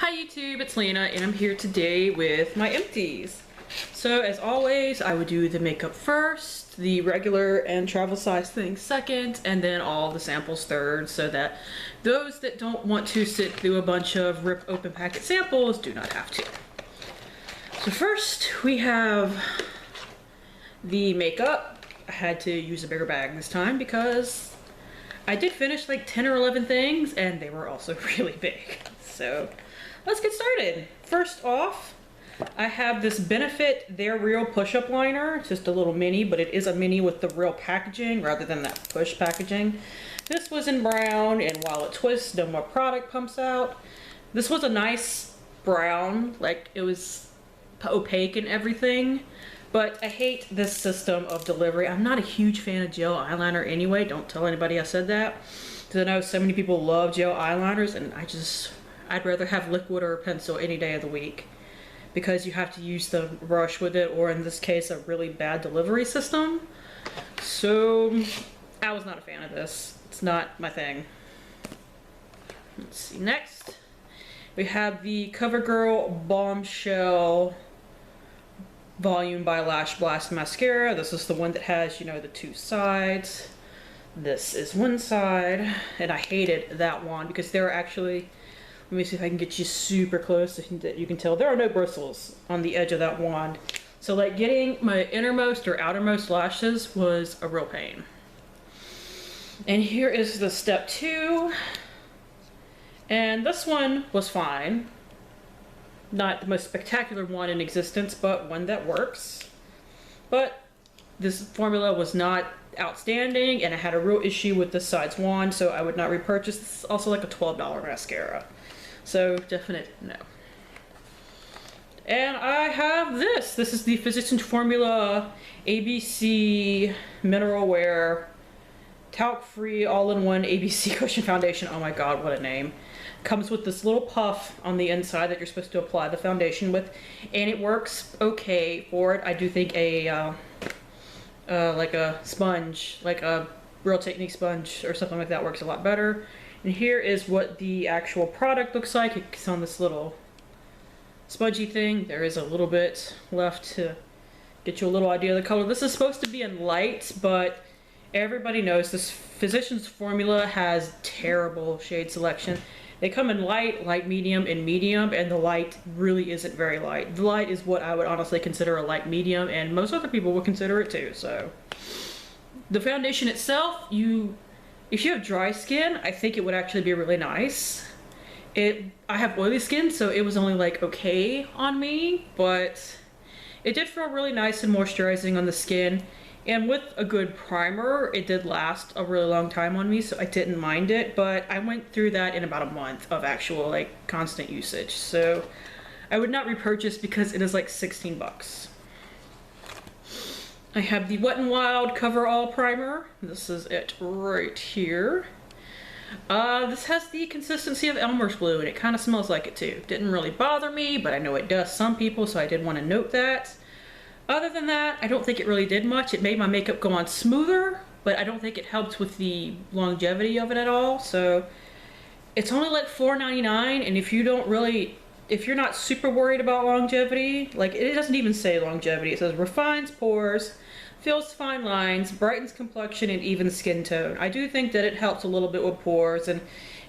Hi YouTube, it's Lena and I'm here today with my empties. So as always, I would do the makeup first, the regular and travel size things second, and then all the samples third, so that those that don't want to sit through a bunch of rip open packet samples do not have to. So first we have the makeup. I had to use a bigger bag this time because I did finish like 10 or 11 things and they were also really big. So let's get started. First off, I have this Benefit They're Real push-up liner. It's just a little mini, but it is a mini with the real packaging rather than that push packaging. This was in brown, and while it twists, no more product pumps out. This was a nice brown, like it was opaque and everything, but I hate this system of delivery. I'm not a huge fan of gel eyeliner anyway. Don't tell anybody I said that, because I know so many people love gel eyeliners, and I'd rather have liquid or a pencil any day of the week, because you have to use the brush with it, or in this case, a really bad delivery system. So I was not a fan of this. It's not my thing. Let's see, next we have the CoverGirl Bombshell Volume by Lash Blast Mascara. This is the one that has, you know, the two sides. This is one side, and I hated that one because there are actually, let me see if I can get you super close so that you can tell there are no bristles on the edge of that wand. So like getting my innermost or outermost lashes was a real pain. And here is the step 2. And this one was fine. Not the most spectacular one in existence, but one that works. But this formula was not outstanding, and I had a real issue with this side's wand, so I would not repurchase. This is also like a $12 mascara. So definite no. And I have this. This is the Physicians Formula ABC Mineral Wear Talc-Free All-in-One ABC Cushion Foundation. Oh my god, what a name. Comes with this little puff on the inside that you're supposed to apply the foundation with, and it works okay for it. I do think a like a sponge, like a Real Technique sponge or something like that, works a lot better. And here is what the actual product looks like. It's on this little spongy thing. There is a little bit left to get you a little idea of the color. This is supposed to be in light, but everybody knows this Physicians Formula has terrible shade selection. They come in light, light medium, and medium, and the light really isn't very light. The light is what I would honestly consider a light medium, and most other people would consider it too. So the foundation itself, if you have dry skin, I think it would actually be really nice. I have oily skin, so it was only like okay on me, but it did feel really nice and moisturizing on the skin. And with a good primer, it did last a really long time on me, so I didn't mind it, but I went through that in about a month of actual like constant usage. So I would not repurchase because it is like 16 bucks. I have the Wet n Wild Cover All Primer. This is it right here. This has the consistency of Elmer's glue, and it kind of smells like it too. Didn't really bother me, but I know it does some people, so I did want to note that. Other than that, I don't think it really did much. It made my makeup go on smoother, but I don't think it helped with the longevity of it at all. So it's only like $4.99, and if you're not super worried about longevity, like it doesn't even say longevity. It says refines pores, fills fine lines, brightens complexion, and evens skin tone. I do think that it helps a little bit with pores, and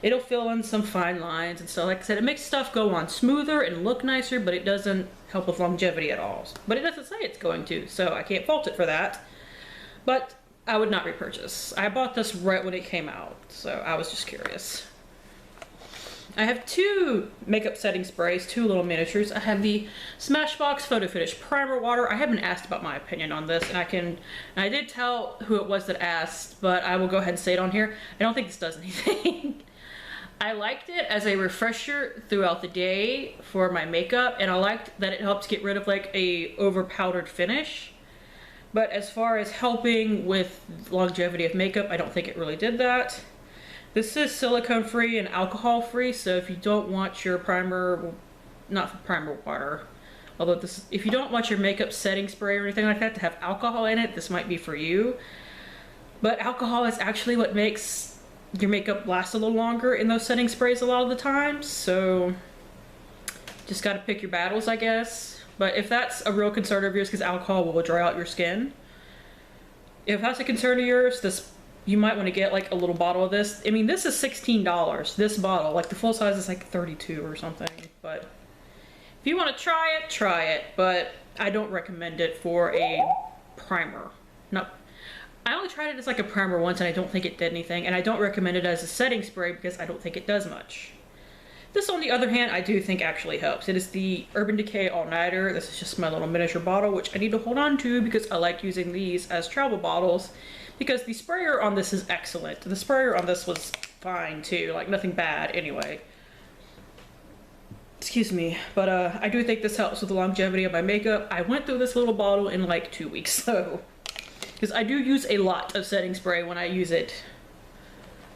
it'll fill in some fine lines and stuff. Like I said, it makes stuff go on smoother and look nicer, but it doesn't help with longevity at all. But it doesn't say it's going to, so I can't fault it for that. But I would not repurchase. I bought this right when it came out, so I was just curious. I have 2 makeup setting sprays, 2 little miniatures. I have the Smashbox Photo Finish Primer Water. I haven't asked about my opinion on this, and I did tell who it was that asked, but I will go ahead and say it on here. I don't think this does anything. I liked it as a refresher throughout the day for my makeup, and I liked that it helped get rid of like a over powdered finish. But as far as helping with longevity of makeup, I don't think it really did that. This is silicone free and alcohol free, so if you don't want your primer, not primer water, although if you don't want your makeup setting spray or anything like that to have alcohol in it, this might be for you. But alcohol is actually what makes your makeup lasts a little longer in those setting sprays a lot of the time, so Just gotta pick your battles, I guess. But if that's a real concern of yours, because alcohol will dry out your skin, if that's a concern of yours, you might want to get like a little bottle of this. I mean, this is $16, this bottle. Like the full size is like 32 or something. But if you want to try it. But I don't recommend it for a primer. No, I only tried it as like a primer once and I don't think it did anything. And I don't recommend it as a setting spray because I don't think it does much. This, on the other hand, I do think actually helps. It is the Urban Decay All Nighter. This is just my little miniature bottle, which I need to hold on to because I like using these as travel bottles, because the sprayer on this is excellent. The sprayer on this was fine too, like nothing bad anyway. Excuse me, but I do think this helps with the longevity of my makeup. I went through this little bottle in like 2 weeks, so, because I do use a lot of setting spray when I use it,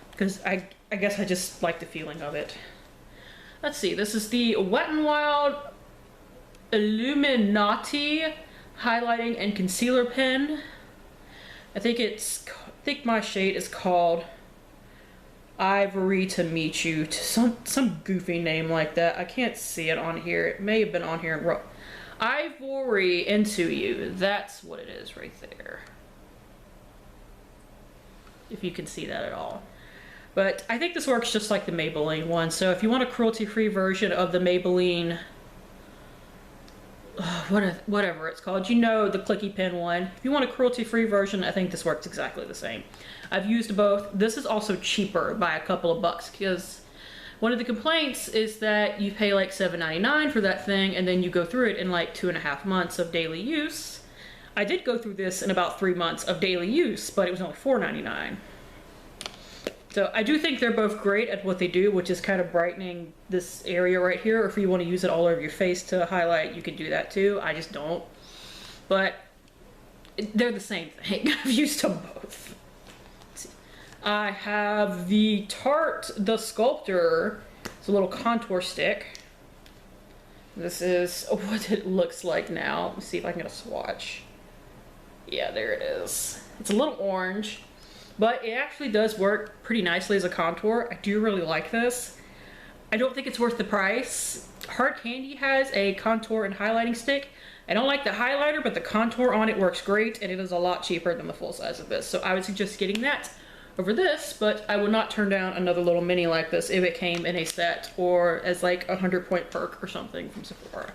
because I guess I just like the feeling of it. Let's see, this is the Wet n Wild Illuminati Highlighting and Concealer Pen. I think my shade is called Ivory to Meet You, some goofy name like that. I can't see it on here. It may have been on here in Ivory Into You. That's what it is right there. If you can see that at all. But I think this works just like the Maybelline one. So if you want a cruelty-free version of the Maybelline, whatever it's called, you know, the clicky pen one. If you want a cruelty-free version, I think this works exactly the same. I've used both. This is also cheaper by a couple of bucks because one of the complaints is that you pay like $7.99 for that thing and then you go through it in like 2.5 months of daily use. I did go through this in about 3 months of daily use, but it was only $4.99. So I do think they're both great at what they do, which is kind of brightening this area right here. Or if you want to use it all over your face to highlight, you can do that too. I just don't. But they're the same thing. I've used them both. I have the Tarte The Sculptor. It's a little contour stick. This is what it looks like now. Let me see if I can get a swatch. Yeah, there it is. It's a little orange. But it actually does work pretty nicely as a contour. I do really like this. I don't think it's worth the price. Hard Candy has a contour and highlighting stick. I don't like the highlighter, but the contour on it works great, and it is a lot cheaper than the full size of this. So I would suggest getting that over this, but I would not turn down another little mini like this if it came in a set or as like a 100-point perk or something from Sephora.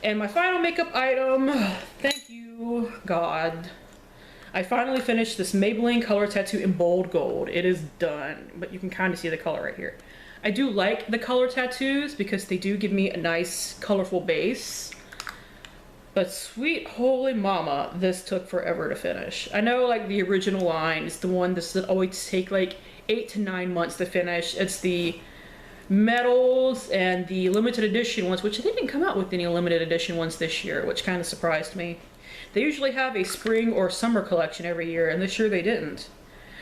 And my final makeup item, thank you, God. I finally finished this Maybelline Color Tattoo in Bold Gold. It is done, but you can kind of see the color right here. I do like the color tattoos because they do give me a nice colorful base. But sweet holy mama, this took forever to finish. I know like the original line is the one that always take like 8 to 9 months to finish. It's the metals and the limited edition ones, which they didn't come out with any limited edition ones this year, which kind of surprised me. They usually have a spring or summer collection every year, and this year they didn't.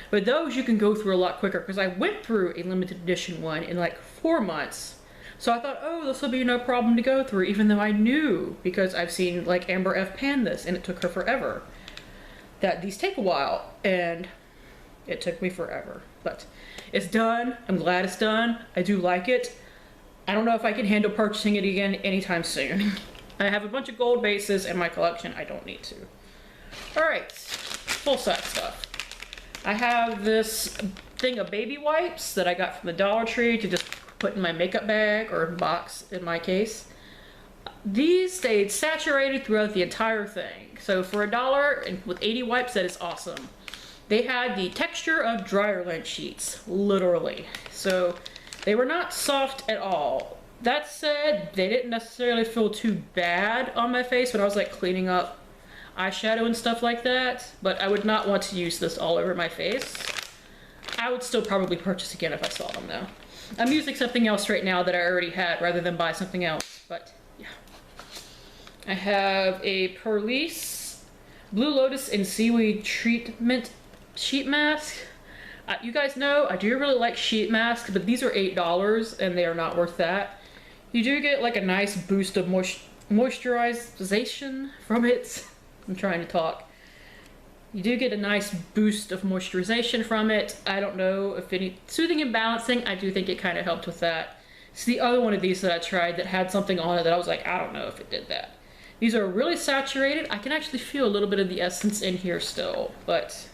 But those you can go through a lot quicker, because I went through a limited edition one in like 4 months. So I thought, oh, this will be no problem to go through, even though I knew, because I've seen like Amber F. pan this, and it took her forever, that these take a while, and it took me forever. But it's done. I'm glad it's done. I do like it. I don't know if I can handle purchasing it again anytime soon. I have a bunch of gold bases in my collection. I don't need to. Alright, full size stuff. I have this thing of baby wipes that I got from the Dollar Tree to just put in my makeup bag or box in my case. These stayed saturated throughout the entire thing. So for $1 and with 80 wipes, that is awesome. They had the texture of dryer lint sheets, literally. So they were not soft at all. That said, they didn't necessarily feel too bad on my face when I was like cleaning up eyeshadow and stuff like that, but I would not want to use this all over my face. I would still probably purchase again if I saw them though. I'm using something else right now that I already had rather than buy something else, but yeah. I have a Crease Blue Lotus and Seaweed Treatment Sheet Mask. You guys know I do really like sheet masks, but these are $8 and they are not worth that. You do get like a nice boost of moisturization from it. I'm trying to talk. You do get a nice boost of moisturization from it. I don't know if any soothing and balancing. I do think it kind of helped with that. It's the other one of these that I tried that had something on it that I was like, I don't know if it did that. These are really saturated. I can actually feel a little bit of the essence in here still, but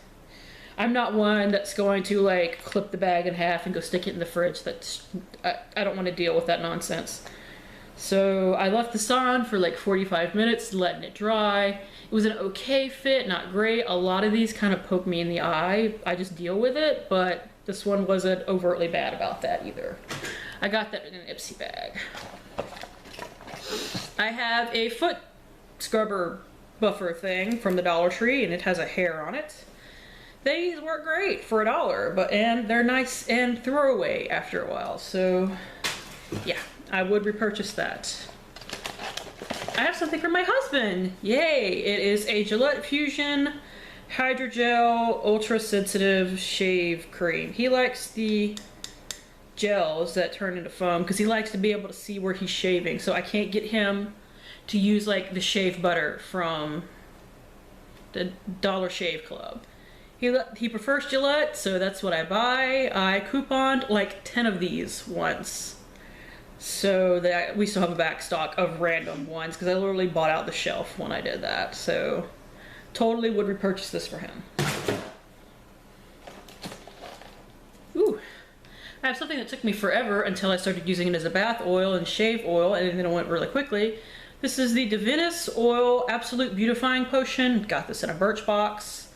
I'm not one that's going to like clip the bag in half and go stick it in the fridge. I don't want to deal with that nonsense. So I left this on for like 45 minutes, letting it dry. It was an okay fit, not great. A lot of these kind of poke me in the eye. I just deal with it, but this one wasn't overtly bad about that either. I got that in an Ipsy bag. I have a foot scrubber buffer thing from the Dollar Tree, and it has a hair on it. These work great for $1, and they're nice and throwaway after a while. So yeah, I would repurchase that. I have something from my husband. Yay! It is a Gillette Fusion Hydrogel Ultra Sensitive Shave Cream. He likes the gels that turn into foam because he likes to be able to see where he's shaving. So I can't get him to use like the shave butter from the Dollar Shave Club. He prefers Gillette, so that's what I buy. I couponed like 10 of these once, so that we still have a back stock of random ones because I literally bought out the shelf when I did that. So totally would repurchase this for him. Ooh, I have something that took me forever until I started using it as a bath oil and shave oil, and then it went really quickly. This is the Divinis Oil Absolute Beautifying Potion. Got this in a birch box.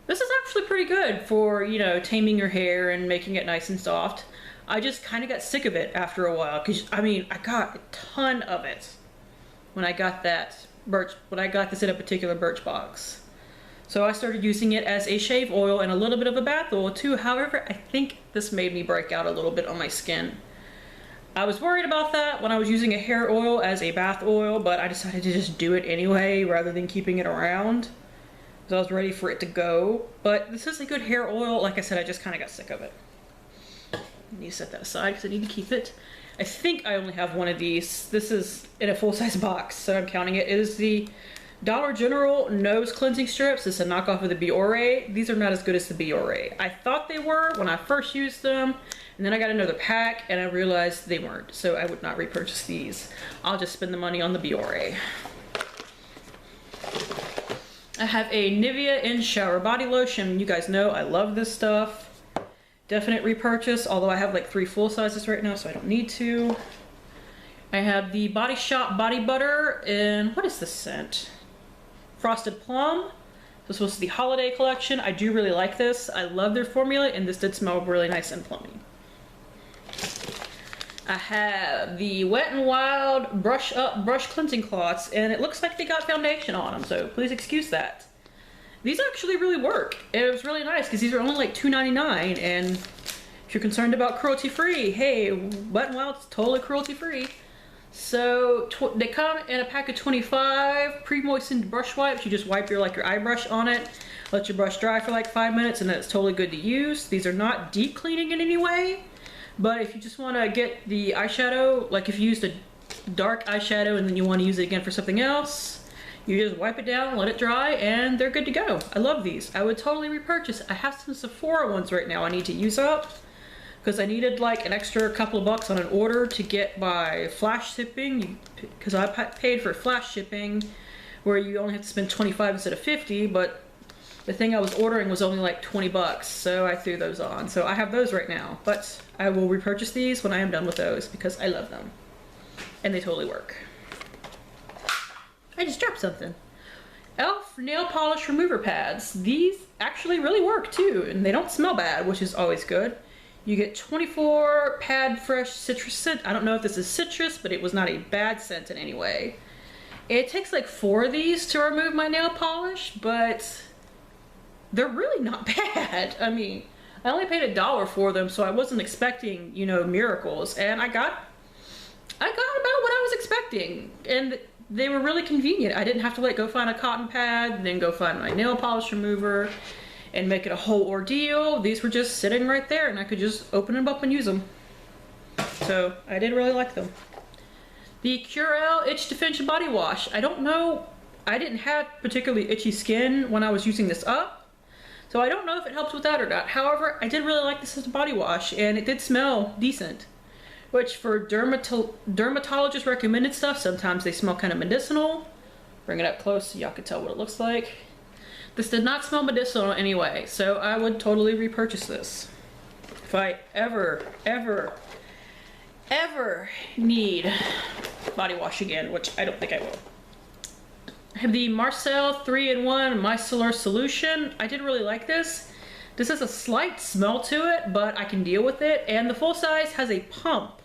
This is actually pretty good for, you know, taming your hair and making it nice and soft. I just kind of got sick of it after a while because, I mean, I got a ton of it when I got this in a particular birch box. So I started using it as a shave oil and a little bit of a bath oil too. However, I think this made me break out a little bit on my skin. I was worried about that when I was using a hair oil as a bath oil, but I decided to just do it anyway rather than keeping it around. So I was ready for it to go, but this is a good hair oil. Like I said, I just kind of got sick of it. I need to set that aside because I need to keep it. I think I only have one of these. This is in a full-size box, so I'm counting it. It is the Dollar General Nose Cleansing Strips. It's a knockoff of the Biore. These are not as good as the Biore. I thought they were when I first used them, and then I got another pack and I realized they weren't, so I would not repurchase these. I'll just spend the money on the Biore. I have a Nivea In Shower Body Lotion. You guys know I love this stuff. Definite repurchase, although I have like 3 full sizes right now, so I don't need to. I have the Body Shop Body Butter in, what is this scent? Frosted Plum. This was the holiday collection. I do really like this. I love their formula, and this did smell really nice and plummy. I have the Wet n Wild Brush Up Brush Cleansing Cloths, and it looks like they got foundation on them, so please excuse that. These actually really work, and it was really nice because these are only like $2.99, and if you're concerned about cruelty-free, hey, Wet n Wild's totally cruelty-free. So they come in a pack of 25 pre-moistened brush wipes. You just wipe your eye brush on it, let your brush dry for like 5 minutes, and then it's totally good to use. These are not deep cleaning in any way. But if you just want to get the eyeshadow, like if you used a dark eyeshadow and then you want to use it again for something else, you just wipe it down, let it dry, and they're good to go. I love these. I would totally repurchase. I have some Sephora ones right now I need to use up because I needed like an extra couple of bucks on an order to get by flash shipping, because I paid for flash shipping where you only have to spend 25 instead of 50, but the thing I was ordering was only like 20 bucks, so I threw those on. So I have those right now, but I will repurchase these when I am done with those because I love them. And they totally work. I just dropped something. e.l.f. nail polish remover pads. These actually really work too, and they don't smell bad, which is always good. You get 24 pad fresh citrus scent. I don't know if this is citrus, but it was not a bad scent in any way. It takes like 4 of these to remove my nail polish, but they're really not bad. I mean, I only paid $1 for them, so I wasn't expecting, you know, miracles. And I got about what I was expecting. And they were really convenient. I didn't have to like go find a cotton pad, then go find my nail polish remover and make it a whole ordeal. These were just sitting right there and I could just open them up and use them. So I did really like them. The Curel Itch Defension Body Wash. I don't know, I didn't have particularly itchy skin when I was using this up. So I don't know if it helps with that or not. However, I did really like this as a body wash, and it did smell decent which for dermatologist recommended stuff, sometimes they smell kind of medicinal. Bring it up close so y'all can tell what it looks like. This did not smell medicinal anyway, so I would totally repurchase this. If I ever need body wash again, which I don't think I will. I have the Marcel 3-in-1 Micellar Solution. I didn't really like this. This has a slight smell to it, but I can deal with it. And the full size has a pump,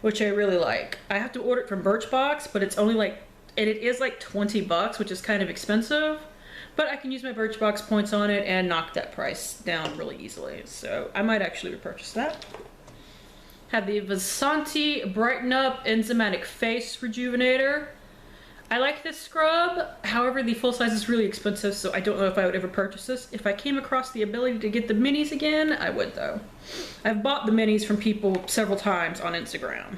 which I really like. I have to order it from Birchbox, but it's only like, and it is like 20 bucks, which is kind of expensive. But I can use my Birchbox points on it and knock that price down really easily. So I might actually repurchase that. Have the Vasanti Brighten Up Enzymatic Face Rejuvenator. I like this scrub, however the full size is really expensive, so I don't know if I would ever purchase this. If I came across the ability to get the minis again, I would though. I've bought the minis from people several times on Instagram.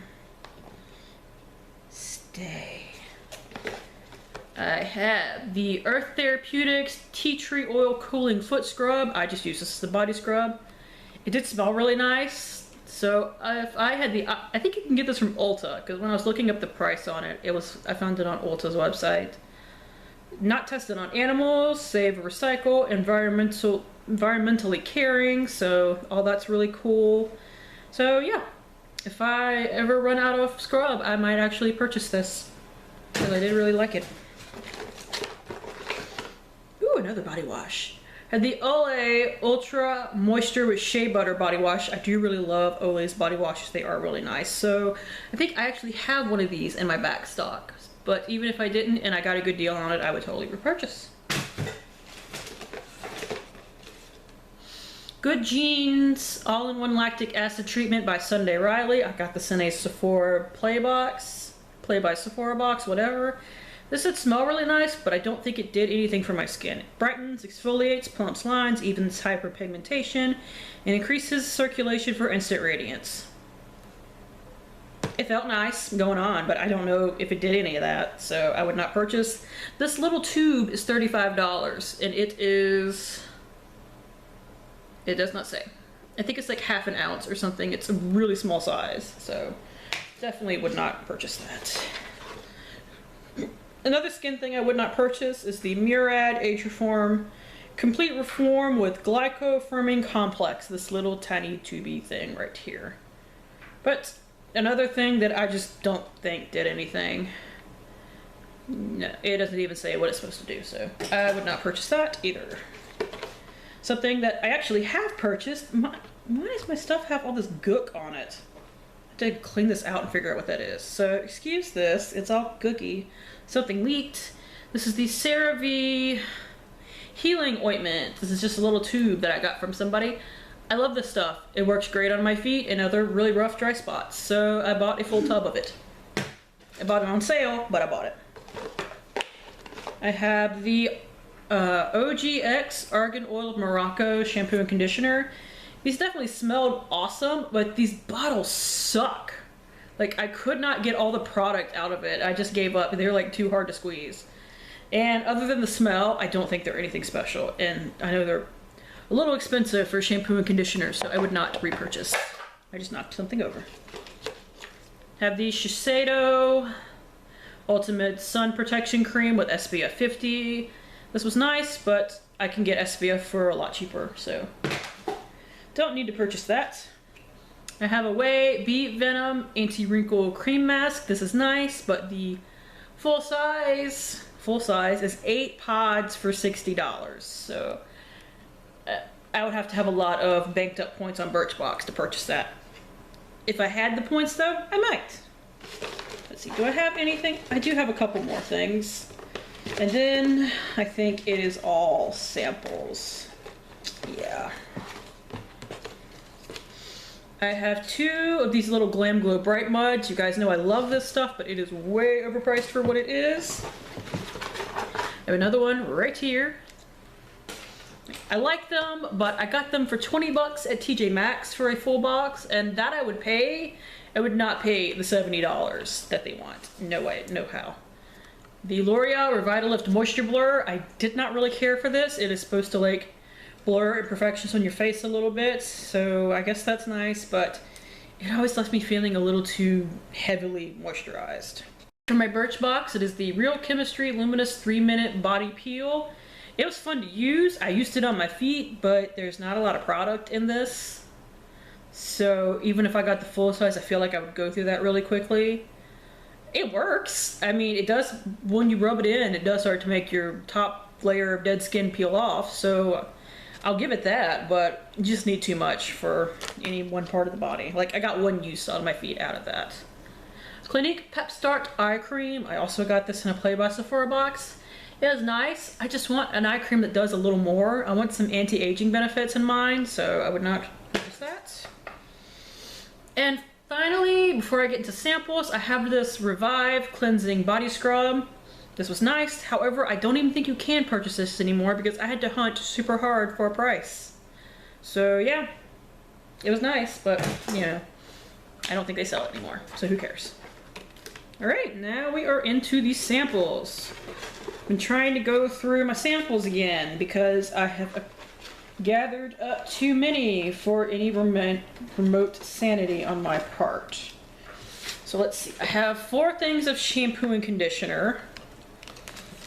Stay. I have the Earth Therapeutics Tea Tree Oil Cooling Foot Scrub. I just use this as a body scrub. It did smell really nice. So if I had the, I think you can get this from Ulta, because when I was looking up the price on it, I found it on Ulta's website. Not tested on animals, save, recycle, environmentally caring, so all that's really cool. So yeah, if I ever run out of scrub, I might actually purchase this, because I did really like it. Ooh, another body wash. Had the Olay Ultra Moisture with Shea Butter body wash. I do really love Olay's body washes. They are really nice. So I think I actually have one of these in my back stock. But even if I didn't and I got a good deal on it, I would totally repurchase. Good Genes All-in-One Lactic Acid Treatment by Sunday Riley. I got this in a Sephora Play by Sephora box, whatever. This would smell really nice, but I don't think it did anything for my skin. It brightens, exfoliates, plumps lines, evens hyperpigmentation, and increases circulation for instant radiance. It felt nice going on, but I don't know if it did any of that, so I would not purchase. This little tube is $35, and it does not say. I think it's like half an ounce or something. It's a really small size, so definitely would not purchase that. Another skin thing I would not purchase is the Murad Age Reform Complete Reform with Glyco-Firming Complex, this little tiny tubey thing right here. But another thing that I just don't think did anything. No, it doesn't even say what it's supposed to do, so I would not purchase that either. Something that I actually have purchased. Why does my stuff have all this gook on it? I have to clean this out and figure out what that is. So excuse this, it's all gooky. Something leaked. This is the CeraVe Healing Ointment. This is just a little tube that I got from somebody. I love this stuff. It works great on my feet and other really rough dry spots. So I bought a full tub of it. I bought it on sale, but I bought it. I have the OGX Argan Oil of Morocco shampoo and conditioner. These definitely smelled awesome, but these bottles suck. Like, I could not get all the product out of it. I just gave up. They were like too hard to squeeze. And other than the smell, I don't think they're anything special. And I know they're a little expensive for shampoo and conditioner, so I would not repurchase. I just knocked something over. Have the Shiseido Ultimate Sun Protection Cream with SPF 50. This was nice, but I can get SPF for a lot cheaper, so don't need to purchase that. I have Away Bee Venom Anti-Wrinkle Cream Mask. This is nice, but the full size is 8 pods for $60. So I would have to have a lot of banked up points on Birchbox to purchase that. If I had the points though, I might. Let's see, do I have anything? I do have a couple more things. And then I think it is all samples. Yeah. I have 2 of these little Glam Glow Bright Muds. You guys know I love this stuff, but it is way overpriced for what it is. I have another one right here. I like them, but I got them for 20 bucks at TJ Maxx for a full box, and that I would pay. I would not pay the $70 that they want. No way, no how. The L'Oreal Revitalift Moisture Blur. I did not really care for this. It is supposed to like blur imperfections on your face a little bit, so I guess that's nice, but it always left me feeling a little too heavily moisturized. For my Birchbox, it is the Real Chemistry Luminous 3-Minute Body Peel. It was fun to use. I used it on my feet, but there's not a lot of product in this. So even if I got the full size, I feel like I would go through that really quickly. It works. I mean, it does, when you rub it in, it does start to make your top layer of dead skin peel off. So I'll give it that, but you just need too much for any one part of the body. Like, I got one use on my feet out of that. Clinique Pep Start Eye Cream. I also got this in a Play by Sephora box. It is nice. I just want an eye cream that does a little more. I want some anti-aging benefits in mine, so I would not purchase that. And finally, before I get into samples, I have this Revive Cleansing Body Scrub. This was nice. However, I don't even think you can purchase this anymore because I had to hunt super hard for a price. So yeah, it was nice, but you know, I don't think they sell it anymore, so who cares? All right, now we are into the samples. I've been trying to go through my samples again because I have gathered up too many for any remote sanity on my part. So let's see, I have 4 things of shampoo and conditioner.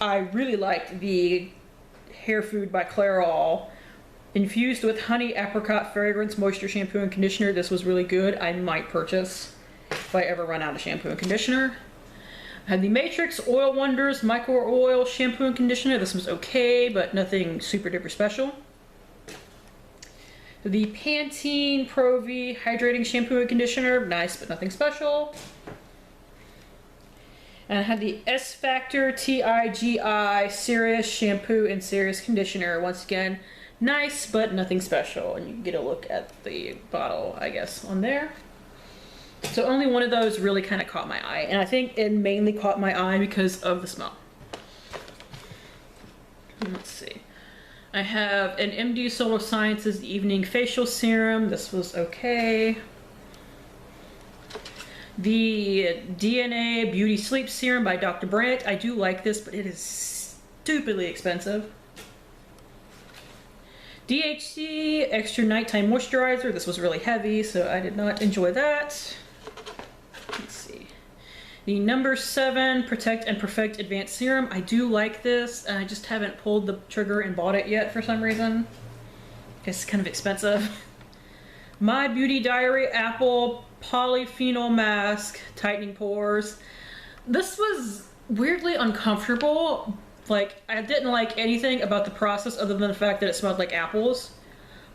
I really liked the Hair Food by Clairol infused with honey apricot fragrance moisture shampoo and conditioner. This was really good. I might purchase if I ever run out of shampoo and conditioner. I had the Matrix Oil Wonders Micro Oil Shampoo and Conditioner. This was okay, but nothing super duper special. The Pantene Pro V Hydrating Shampoo and Conditioner. Nice, but nothing special. And I had the S Factor TIGI Serious Shampoo and Serious Conditioner. Once again, nice, but nothing special. And you can get a look at the bottle, I guess, on there. So only one of those really kind of caught my eye. And I think it mainly caught my eye because of the smell. Let's see. I have an MD Solar Sciences Evening Facial Serum. This was okay. The DNA Beauty Sleep Serum by Dr. Brandt. I do like this, but it is stupidly expensive. DHC Extra Nighttime Moisturizer. This was really heavy, so I did not enjoy that. Let's see. The number 7 Protect and Perfect Advanced Serum. I do like this, and I just haven't pulled the trigger and bought it yet for some reason. It's kind of expensive. My Beauty Diary Apple Polyphenol Mask Tightening Pores. This was weirdly uncomfortable. Like, I didn't like anything about the process other than the fact that it smelled like apples.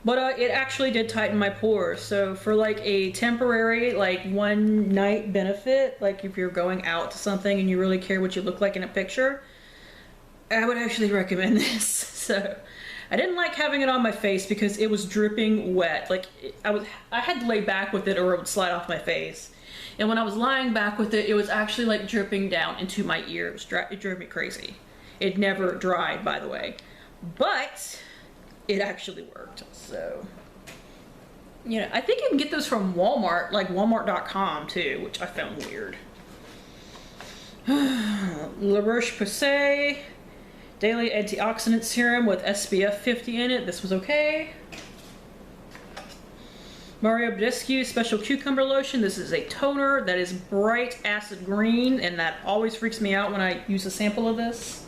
But it actually did tighten my pores. So for like a temporary, like one night benefit, like if you're going out to something and you really care what you look like in a picture, I would actually recommend this. So I didn't like having it on my face because it was dripping wet. Like I had to lay back with it or it would slide off my face. And when I was lying back with it, it was actually like dripping down into my ears. It drove me crazy. It never dried, by the way. But it actually worked, so. You know, I think you can get those from Walmart, like walmart.com too, which I found weird. La Roche-Posay Daily Antioxidant Serum with SPF 50 in it. This was okay. Mario Badescu Special Cucumber Lotion. This is a toner that is bright acid green, and that always freaks me out when I use a sample of this.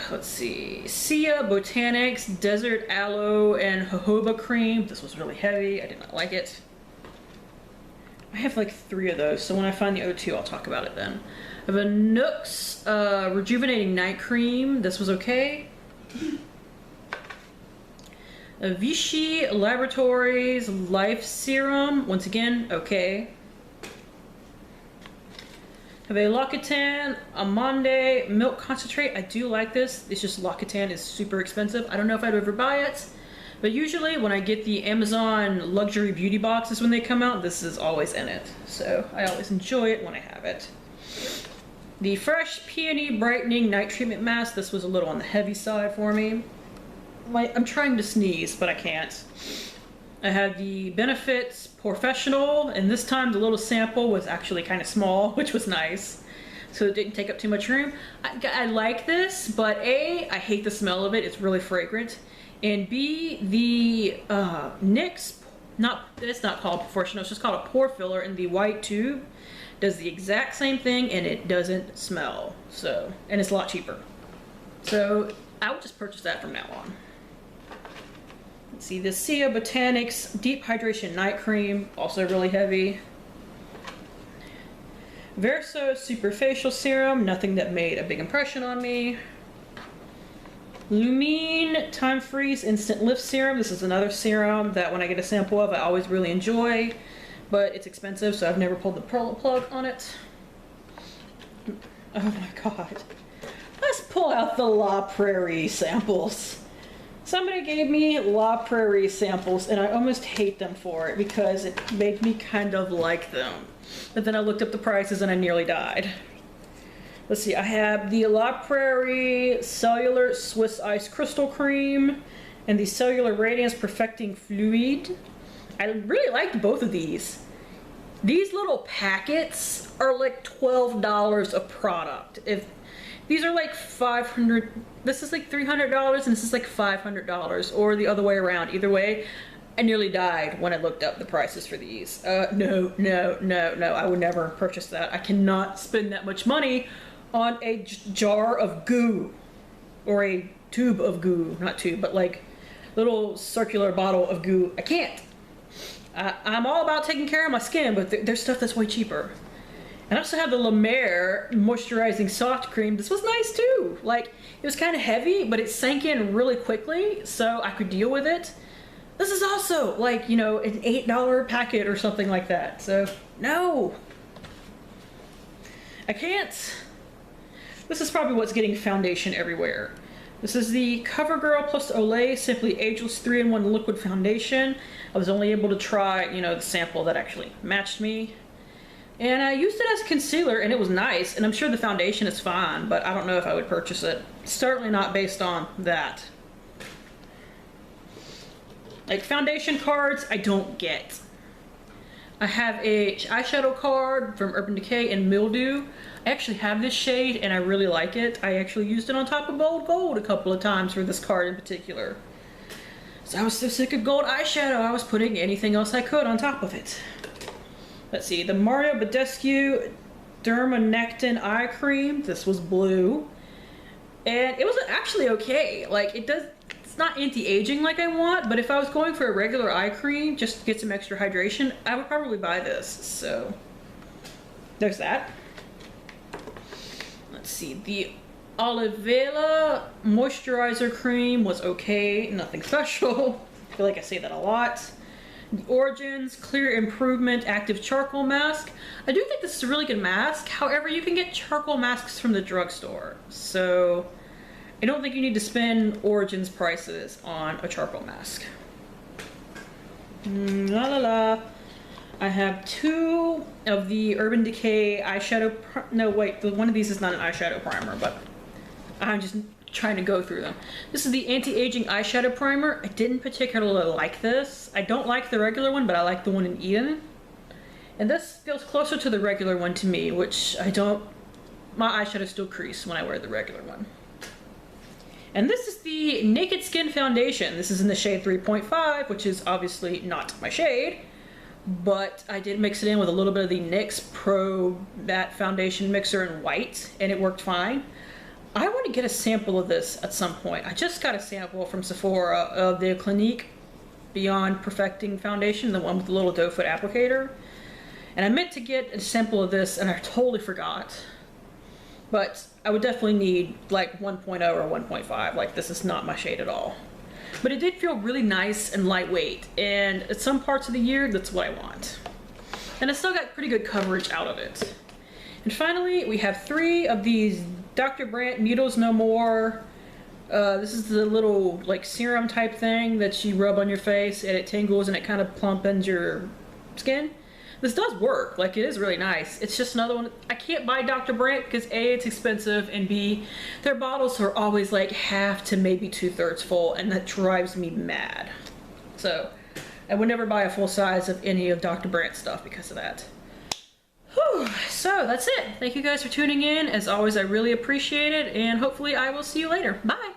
Let's see, Sia Botanics Desert Aloe and Jojoba Cream. This was really heavy. I did not like it. I have like 3 of those, so when I find the other 2, I'll talk about it then. I have a Nooks Rejuvenating Night Cream. This was okay. A Vichy Laboratories Life Serum. Once again, okay. I have a L'Occitane Amande Milk Concentrate. I do like this. It's just L'Occitane is super expensive. I don't know if I'd ever buy it. But usually when I get the Amazon luxury beauty boxes when they come out, this is always in it. So I always enjoy it when I have it. The Fresh Peony Brightening Night Treatment Mask. This was a little on the heavy side for me. I'm trying to sneeze, but I can't. I have the Benefits Professional, and this time the little sample was actually kind of small, which was nice. So it didn't take up too much room. I like this, but I hate the smell of it. It's really fragrant. and B, the NYX, it's not called Professional, it's just called a pore filler in the white tube, does the exact same thing and it doesn't smell. So, and it's a lot cheaper. So I would just purchase that from now on. Let's see, the Sia Botanics Deep Hydration Night Cream, also really heavy. Verso Superfacial Serum, nothing that made a big impression on me. Lumine Time Freeze Instant Lift Serum. This is another serum that when I get a sample of, I always really enjoy, but it's expensive, so I've never pulled the plug on it. Oh my god. Let's pull out the La Prairie samples. Somebody gave me La Prairie samples, and I almost hate them for it because it made me kind of like them. But then I looked up the prices and I nearly died. Let's see, I have the La Prairie Cellular Swiss Ice Crystal Cream and the Cellular Radiance Perfecting Fluid. I really liked both of these. These little packets are like $12 a product. If these are like $500, this is like $300 and this is like $500, or the other way around. Either way, I nearly died when I looked up the prices for these. No, I would never purchase that. I cannot spend that much money on a jar of goo, or a tube of goo, not tube, but like little circular bottle of goo. I can't. I'm all about taking care of my skin, but there's stuff that's way cheaper. And I also have the La Mer Moisturizing Soft Cream. This was nice too. Like, it was kind of heavy, but it sank in really quickly, so I could deal with it. This is also like, you know, an $8 packet or something like that. So, no. I can't. This is probably what's getting foundation everywhere. This is the CoverGirl plus Olay Simply Ageless 3-in-1 Liquid Foundation. I was only able to try, you know, the sample that actually matched me. And I used it as concealer and it was nice, and I'm sure the foundation is fine, but I don't know if I would purchase it. Certainly not based on that. Like, foundation cards, I don't get. I have a eyeshadow card from Urban Decay in Mildew. I actually have this shade and I really like it. I actually used it on top of Bold Gold a couple of times for this card in particular. So I was so sick of gold eyeshadow, I was putting anything else I could on top of it. Let's see, the Mario Badescu Dermanectin Eye Cream. This was blue. And it was actually okay. Like, it's not anti-aging like I want, but if I was going for a regular eye cream just to get some extra hydration, I would probably buy this. So there's that. Let's see, the Olivela Moisturizer Cream was okay, nothing special. I feel like I say that a lot. The Origins Clear Improvement Active Charcoal Mask. I do think this is a really good mask. However, you can get charcoal masks from the drugstore. So I don't think you need to spend Origins prices on a charcoal mask. La la la. I have two of the Urban Decay eyeshadow, no wait, one of these is not an eyeshadow primer, but I'm just trying to go through them. This is the Anti-Aging Eyeshadow Primer. I didn't particularly like this. I don't like the regular one, but I like the one in Eden. And this feels closer to the regular one to me, which I don't, my eyeshadow still crease when I wear the regular one. And this is the Naked Skin Foundation. This is in the shade 3.5, which is obviously not my shade, but I did mix it in with a little bit of the NYX Pro Matte Foundation Mixer in white, and it worked fine. I want to get a sample of this at some point. I just got a sample from Sephora of the Clinique Beyond Perfecting Foundation, the one with the little doe foot applicator. And I meant to get a sample of this, and I totally forgot. But I would definitely need like 1.0 or 1.5. Like, this is not my shade at all. But it did feel really nice and lightweight, and at some parts of the year, that's what I want. And I still got pretty good coverage out of it. And finally, we have 3 of these Dr. Brandt Needles No More. This is the little like serum type thing that you rub on your face and it tingles and it kind of plumpens your skin. This does work, like it is really nice. It's just another one. I can't buy Dr. Brandt because A, it's expensive, and B, their bottles are always like half to maybe 2/3 full, and that drives me mad. So I would never buy a full size of any of Dr. Brandt's stuff because of that. Whew. So that's it. Thank you guys for tuning in. As always, I really appreciate it, and hopefully I will see you later. Bye!